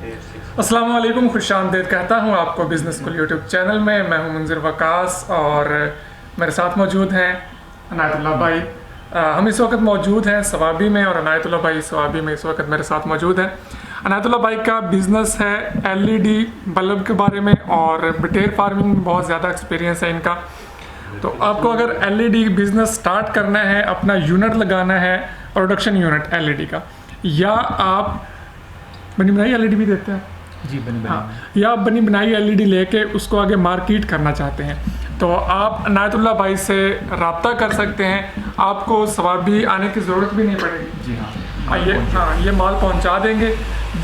अस्सलाम वालेकुम, खुश आमदीद कहता हूँ आपको बिज़नेस स्कूल यूट्यूब चैनल में। मैं हूँ मुंज़िर वकास और मेरे साथ मौजूद हैं अनायतुल्लाह भाई। हम इस वक्त मौजूद हैं सवाबी में और अनायतुल्लाह भाई सवाबी में इस वक्त मेरे साथ मौजूद हैं। अनायतुल्लाह भाई का बिज़नेस है LED बल्ब के बारे में और बिटेर फार्मिंग में बहुत ज़्यादा एक्सपीरियंस है इनका। तो आपको अगर LED बिज़नेस स्टार्ट करना है, अपना यूनिट लगाना है, प्रोडक्शन यूनिट LED का, या आप बनी बनाई LED भी देते हैं जी, बनी बनाई। हाँ, या आप बनी बनाई LED लेके उसको आगे मार्केट करना चाहते हैं तो आप अनायतुल्लाह भाई से रब्ता कर सकते हैं। आपको सवाबी आने की ज़रूरत भी नहीं पड़ेगी। जी हाँ, ये माल पहुंचा देंगे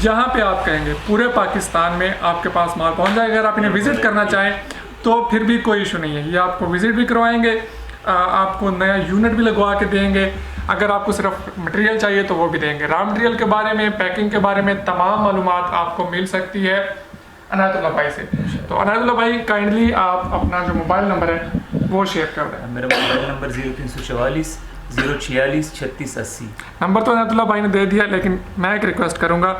जहां पे आप कहेंगे। पूरे पाकिस्तान में आपके पास माल पहुंच जाएगा। अगर आप इन्हें विज़िट करना चाहें तो फिर भी कोई इशू नहीं है, ये आपको विज़िट भी करवाएंगे, आपको नया यूनिट भी लगवा के देंगे। अगर आपको सिर्फ मटेरियल चाहिए तो वो भी देंगे। रॉ मटेरियल के बारे में, पैकिंग के बारे में तमाम मालूमात आपको मिल सकती है अनायतुल्लाह भाई से। तो अनायतुल्लाह भाई काइंडली आप अपना जो मोबाइल नंबर है वो शेयर कर दें। मेरा मोबाइल नंबर 0344 046 3680। नंबर तो अनायतुल्लाह भाई ने दे दिया, लेकिन मैं एक रिक्वेस्ट करूँगा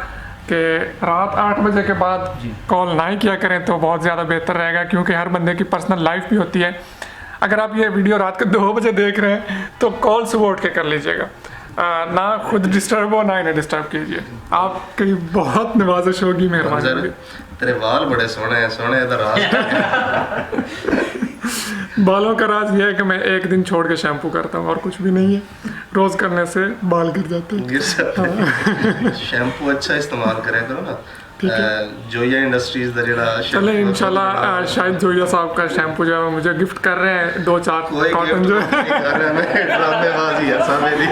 कि रात 8 बजे के बाद कॉल ना ही किया करें तो बहुत ज़्यादा बेहतर रहेगा, क्योंकि हर बंदे की पर्सनल लाइफ भी होती है। अगर आप ये वीडियो रात के 2 बजे देख रहे हैं तो कॉल सुबह उठ के कर लीजिएगा, ना खुद डिस्टर्ब हो ना इन्हें डिस्टर्ब कीजिए। आपकी बहुत नवाजिश होगी, मेहरबानी होगी। तेरे बाल बड़े सोने हैं, सोने इधर बालों का राज ये है कि मैं एक दिन छोड़ के शैम्पू करता हूँ और कुछ भी नहीं है। रोज़ करने से बाल गिर जाते हैं। गिर जाते हैं। शैम्पू अच्छा इस्तेमाल करें करो ना। जोया इंडस्ट्रीज दा जेड़ा चले इंशाल्लाह शायद जोया साहब का शैम्पू जो है मुझे गिफ्ट कर रहे हैं 2-4 कॉटन जो है। ड्रामेबाजी है सब मेरी।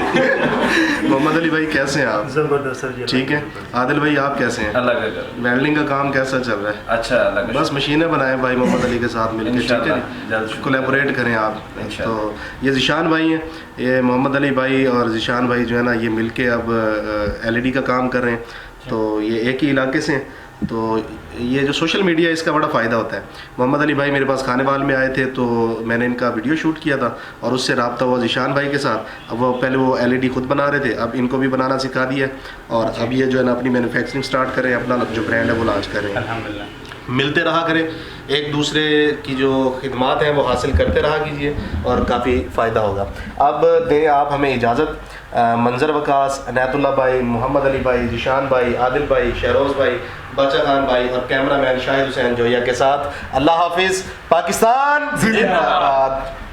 मोहम्मद अली भाई कैसे हैं आप? जबरदस्त सर जी, ठीक है। आदिल भाई आप कैसे हैं? अल्लाह का कर। वेल्डिंग का काम कैसा चल रहा है? अच्छा, अल्लाह का बस मशीनें बनाएं भाई मोहम्मद अली के साथ मिलकर, ठीक है, जल्द कोलैबोरेट करें आप। तो ये ज़िशान भाई हैं, ये मोहम्मद अली भाई और ज़िशान भाई जो है ना, ये मिलके अब LED का काम कर रहे हैं। तो ये एक ही इलाके से हैं। तो ये जो सोशल मीडिया इसका बड़ा फ़ायदा होता है। मोहम्मद अली भाई मेरे पास खानेवाल में आए थे तो मैंने इनका वीडियो शूट किया था और उससे रब्ता हुआ ज़िशान भाई के साथ। अब वो पहले वो LED खुद बना रहे थे, अब इनको भी बनाना सिखा दिया और अब ये जो है ना अपनी मैन्युफैक्चरिंग स्टार्ट करें, अपना जो ब्रांड है वो लॉन्च करें। अल्हम्दुलिल्लाह। मिलते रहा करें, एक दूसरे की जो खिदमात हैं वो हासिल करते रहा कीजिए और काफ़ी फ़ायदा होगा। अब दें आप हमें इजाज़त। मंजर वकास, अनायतुल्लाह भाई, मोहम्मद अली भाई, ज़िशान भाई, आदिल भाई, शहरोज़ भाई, बाचा खान भाई और कैमरामैन शाहिद हुसैन जोया के साथ अल्लाह हाफिज़। पाकिस्तान जिंदाबाद।